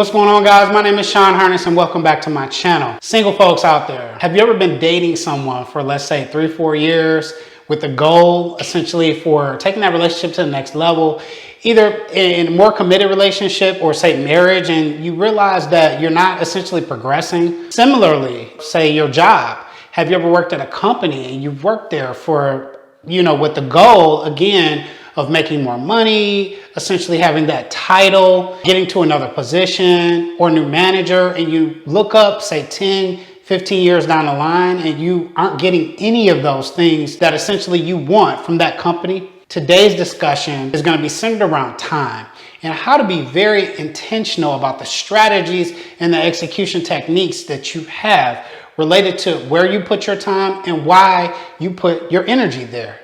What's going on, guys? My name is Sean Harness and welcome back to my channel. Single folks out there, have you ever been dating someone for, let's say, 3-4 years with a goal essentially for taking that relationship to the next level, either in a more committed relationship or say marriage, and you realize that you're not essentially progressing? Similarly, say your job. Have you ever worked at a company and you've worked there for, with the goal, again, of making more money, essentially having that title, getting to another position or new manager, and you look up, say 10, 15 years down the line, and you aren't getting any of those things that essentially you want from that company? Today's discussion is going to be centered around time and how to be very intentional about the strategies and the execution techniques that you have related to where you put your time and why you put your energy there.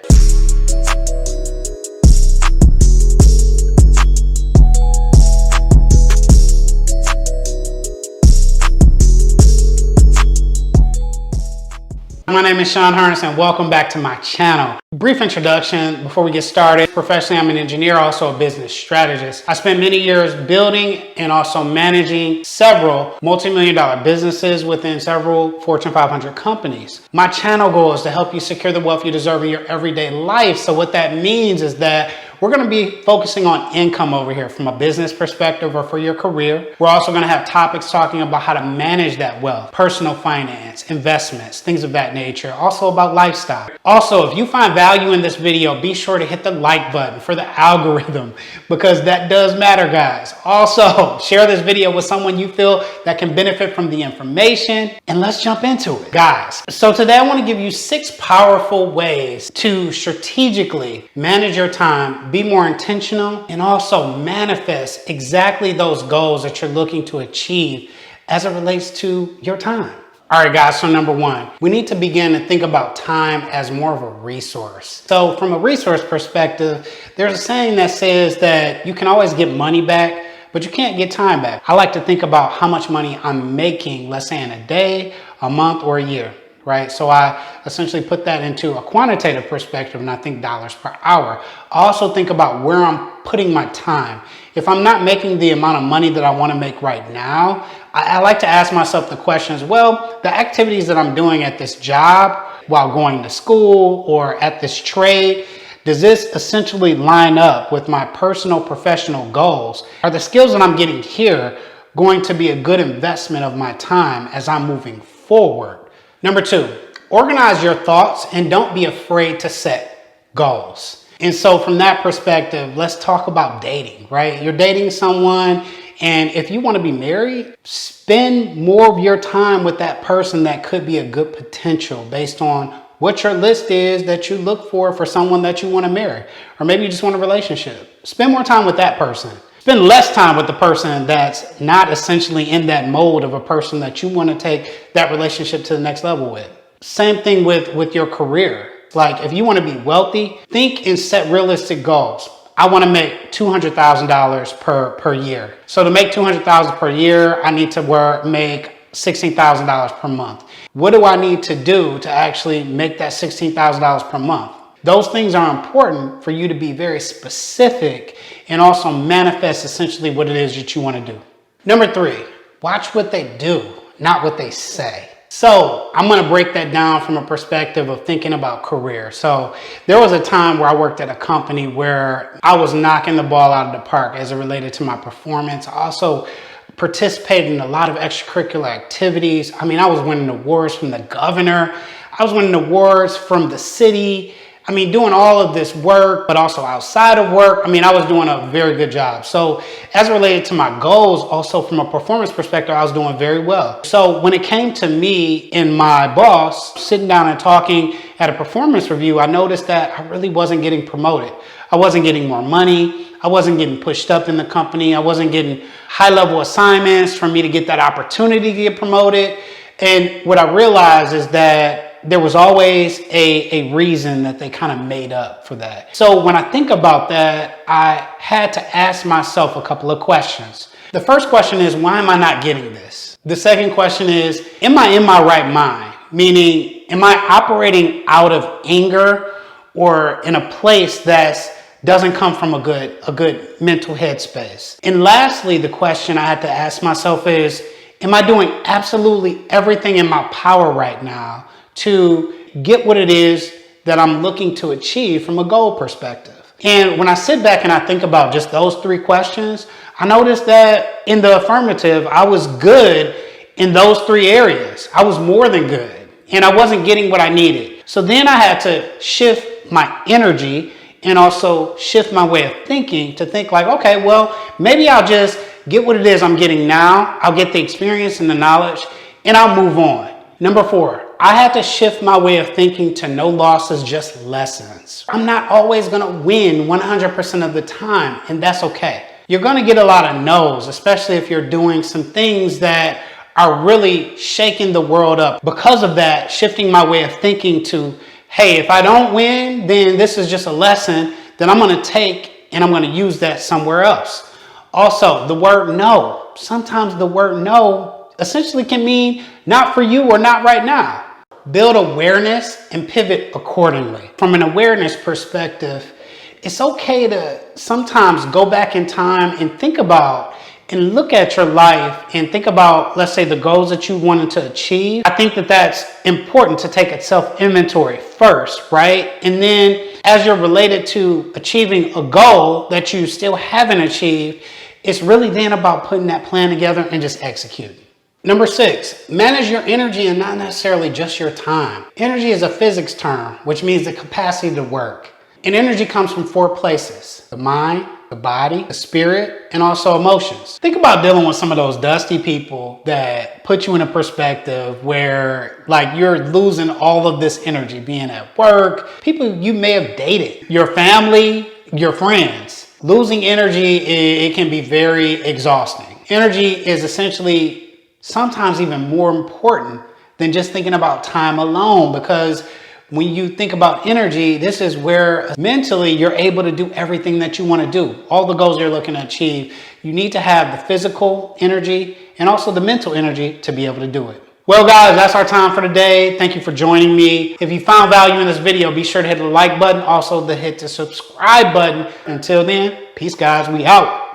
My name is Sean Harness and welcome back to my channel. Brief introduction before we get started. Professionally, I'm an engineer, also a business strategist. I spent many years building and also managing several multi-million-dollar businesses within several Fortune 500 companies. My channel goal is to help you secure the wealth you deserve in your everyday life. So what that means is that we're going to be focusing on income over here from a business perspective or for your career. We're also going to have topics talking about how to manage that wealth, personal finance, investments, things of that nature, also about lifestyle. Also, if you find value in this video, be sure to hit the like button for the algorithm because that does matter, guys. Also, share this video with someone you feel that can benefit from the information, and let's jump into it, guys. So today I want to give you 6 powerful ways to strategically manage your time, be more intentional, and also manifest exactly those goals that you're looking to achieve as it relates to your time. All right, guys, so number 1, we need to begin to think about time as more of a resource. So from a resource perspective, there's a saying that says that you can always get money back, but you can't get time back. I like to think about how much money I'm making, let's say in a day, a month, or a year. Right? So I essentially put that into a quantitative perspective and I think dollars per hour. I also think about where I'm putting my time. If I'm not making the amount of money that I want to make right now, I like to ask myself the questions, well, the activities that I'm doing at this job while going to school or at this trade, does this essentially line up with my personal professional goals? Are the skills that I'm getting here going to be a good investment of my time as I'm moving forward? Number 2, organize your thoughts and don't be afraid to set goals. And so from that perspective, let's talk about dating, right? You're dating someone, and if you want to be married, spend more of your time with that person that could be a good potential based on what your list is that you look for someone that you want to marry. Or maybe you just want a relationship. Spend more time with that person. Spend less time with the person that's not essentially in that mode of a person that you want to take that relationship to the next level with. Same thing with your career. Like if you want to be wealthy, think and set realistic goals. I want to make $200,000 per year. So to make $200,000 per year, I need to make $16,000 per month. What do I need to do to actually make that $16,000 per month? Those things are important for you to be very specific and also manifest essentially what it is that you want to do. Number 3, watch what they do, not what they say. So I'm going to break that down from a perspective of thinking about career. So there was a time where I worked at a company where I was knocking the ball out of the park as it related to my performance. I also participated in a lot of extracurricular activities. I mean, I was winning awards from the governor. I was winning awards from the city. I mean, doing all of this work, but also outside of work. I mean, I was doing a very good job. So as related to my goals, also from a performance perspective, I was doing very well. So when it came to me and my boss sitting down and talking at a performance review, I noticed that I really wasn't getting promoted. I wasn't getting more money. I wasn't getting pushed up in the company. I wasn't getting high-level assignments for me to get that opportunity to get promoted. And what I realized is that there was always a reason that they kind of made up for that. So when I think about that, I had to ask myself a couple of questions. The first question is, why am I not getting this? The second question is, am I in my right mind? Meaning, am I operating out of anger or in a place that's doesn't come from a good mental headspace. And lastly, the question I had to ask myself is, am I doing absolutely everything in my power right now to get what it is that I'm looking to achieve from a goal perspective? And when I sit back and I think about just those three questions, I noticed that in the affirmative, I was good in those three areas. I was more than good, and I wasn't getting what I needed. So then I had to shift my energy and also shift my way of thinking to think like, okay, well, maybe I'll just get what it is I'm getting now. I'll get the experience and the knowledge, and I'll move on. Number 4, I had to shift my way of thinking to no losses, just lessons. I'm not always going to win 100% of the time, and that's okay. You're going to get a lot of no's, especially if you're doing some things that are really shaking the world up. Because of that, shifting my way of thinking to, hey, if I don't win, then this is just a lesson that I'm going to take and I'm going to use that somewhere else. Also, the word no. Sometimes the word no essentially can mean not for you or not right now. Build awareness and pivot accordingly. From an awareness perspective, it's okay to sometimes go back in time and think about and look at your life and think about, let's say, the goals that you wanted to achieve. I think that that's important to take a self-inventory first, right? And then as you're related to achieving a goal that you still haven't achieved, it's really then about putting that plan together and just executing. Number 6, manage your energy and not necessarily just your time. Energy is a physics term, which means the capacity to work. And energy comes from 4 places: the mind, the body, the spirit, and also emotions. Think about dealing with some of those dusty people that put you in a perspective where like you're losing all of this energy being at work, people you may have dated, your family, your friends. Losing energy, it can be very exhausting. Energy is essentially sometimes even more important than just thinking about time alone, because when you think about energy, this is where mentally you're able to do everything that you want to do. All the goals you're looking to achieve, you need to have the physical energy and also the mental energy to be able to do it. Well, guys, that's our time for today. Thank you for joining me. If you found value in this video, be sure to hit the like button, also hit the subscribe button. Until then, peace, guys. We out.